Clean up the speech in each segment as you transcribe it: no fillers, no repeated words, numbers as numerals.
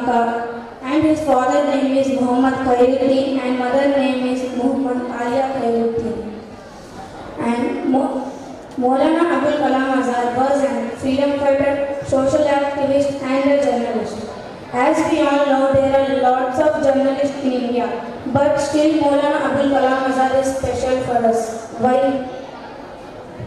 Makka, and his father name is Muhammad Khairuddin and mother name is Muhammad Alia Khairuddin. And Maulana Abul Kalam Azad was a freedom fighter, social activist and a journalist. As we all know, there are lots of journalists in India, but still Maulana Abul Kalam Azad is special for us. Why?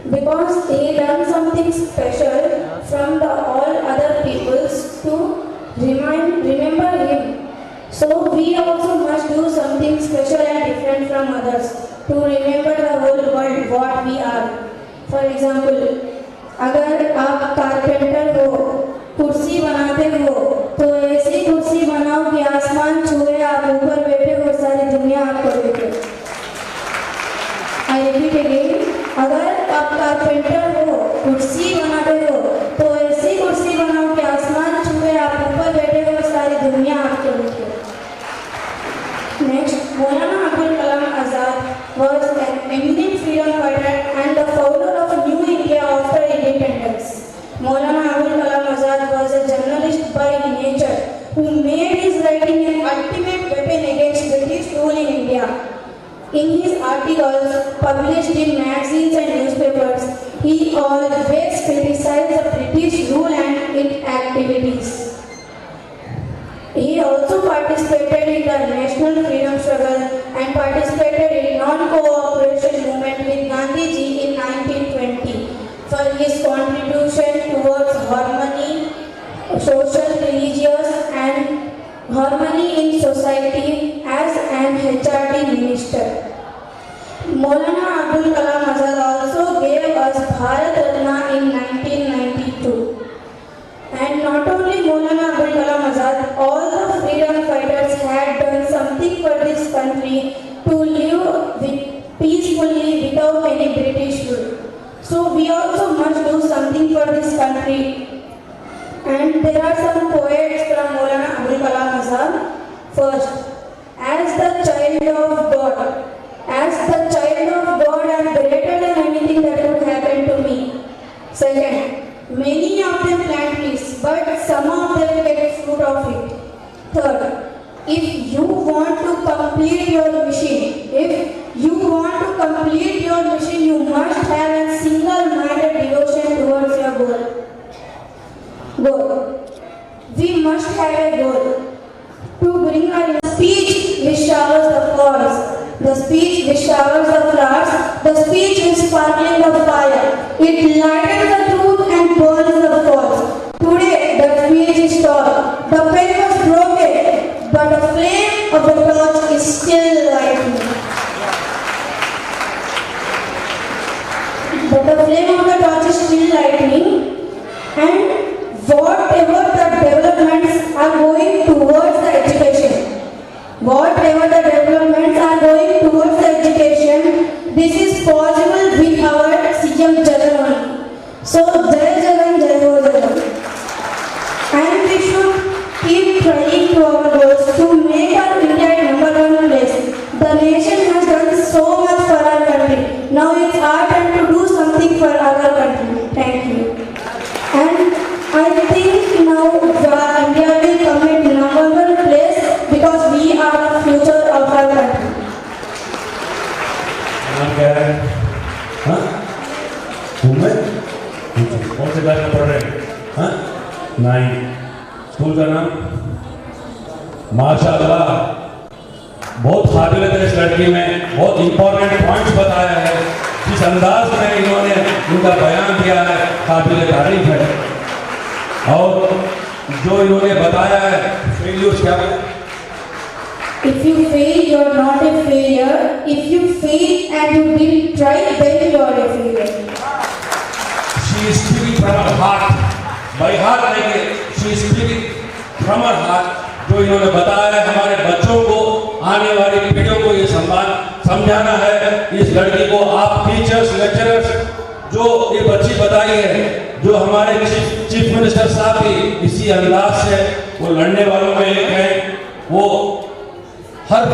Because he done something special from the all other peoples to remember him. So we also must do something special and different from others to remember the whole world what we are. For example, अगर आप carpenter हो, कुर्सी बनाते हो, तो ऐसी कुर्सी बनाओ कि आसमान छुए, आप ऊपर बैठे हो, सारी दुनिया आपको देखे। I repeat again, अगर आप कारपेंटर हो, कुर्सी बनाते हो, तो ऐसी कुर्सी बनाओ कि आसमान छुए, आप ऊपर बैठे हो, सारी दुनिया आपको देखे। Next, Maulana Abul Kalam Azad was an eminent freedom fighter and the founder of New India after independence. Maulana Abul Kalam Azad was a journalist by nature who made his writing an ultimate weapon against British rule in India. In his articles published in magazines and newspapers, he always criticized the British rule and its activities. He also participated in the national freedom struggle and participated in non-cooperation movement with Gandhiji in 1920 for his contribution towards harmony, social, religious and harmony in society as an HRD minister. Maulana Abul Kalam Azad also gave us Bharat Ratna in 1992. And not only Maulana Abul Kalam Azad, all the freedom fighters had done something for this country to live peacefully without any British rule. So we also must do something for this country. And there are some poets from Maulana Abul Kalam Azad. First, as the child of God, I am greater than anything that could happen to me. Second, many of them plant trees, but some of them get fruit of it. Third, if you want to complete your mission, you must have a single-minded devotion towards your goal. We must have a goal to bring our speech which showers the flowers, the speech which showers the flowers, the speech is sparkling the fire. It lightens the truth and burns the false. Today the speech is tall, the pen was broken, but the flame of the torch is still lightning. And whatever the developments are going towards the education, this is possible with our CM Jagan. So Jai Jagan, Jai Ho Jagan. And we should keep trying to our goals to make our India #1 place. The nation has done so much for our country. Now it's our turn to do something for our country. Thank you. And I think now India will come at #1 place because we are the future of our country. नाम क्या है? हाँ? तुम्हें? कौन से class में पढ़ रहे हैं? हाँ? 9. स्कूल का नाम? माशाअल्लाह, बहुत काबिलियत है इस लड़की में, बहुत इंपॉर्टेंट पॉइंट्स बताया है, जिस अंदाज में इन्होंने उनका बयान दिया है, काबिल तारीफ है। और जो इन्होंने बताया है, फेलियर्स क्या है? If you fail, you are not a failure. If you fail and you didn't try, then you are a failure. She is speaking from her heart. By heart नहीं, she is speaking from her heart. जो इन्होंने बताया है, हमारे बच्चों को, आने वाली पीढ़ियों को ये समझाना है। इस लड़की को आप टीचर्स, लेक्चरर्स, जो ये बच्ची बताई है, जो हमारे चीफ मिनिस्टर साहब भी इसी अंदाज से वो लड़ने वालों में एक है, वो हर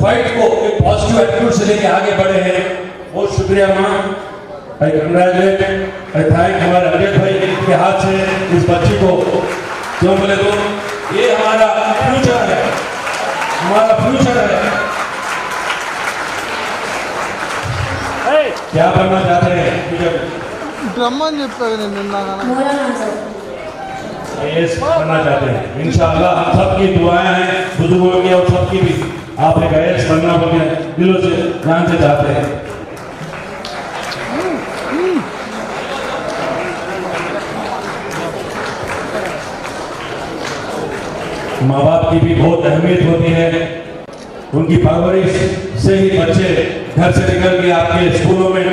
फाइट को एक पॉजिटिव एटीट्यूड से लेके आगे बढ़े हैं। बहुत शुक्रिया माँ, आई कंग्रेचुलेट, आई थैंक हमारे अजय भाई के हाथ से इस बच्ची को क्यों बोले तो ये हमारा फ्यूचर है, हमारा फ्यूचर है। क्या बनना चाहते हैं? ब्रह्मन చెప్పారు నేను నిన్నగా मौलाना आजाद। आईएएस बनना चाहते हैं। इंशाअल्लाह हम सबकी दुआएं हैं, बुजुर्गों की और सबकी भी। आप एक आईएएस बनना बोले दिलों से जान से चाहते हैं। माँ बाप की भी बहुत अहमियत होती है, उनकी परवरिश से ही बच्चे घर से निकल के आपके स्कूलों में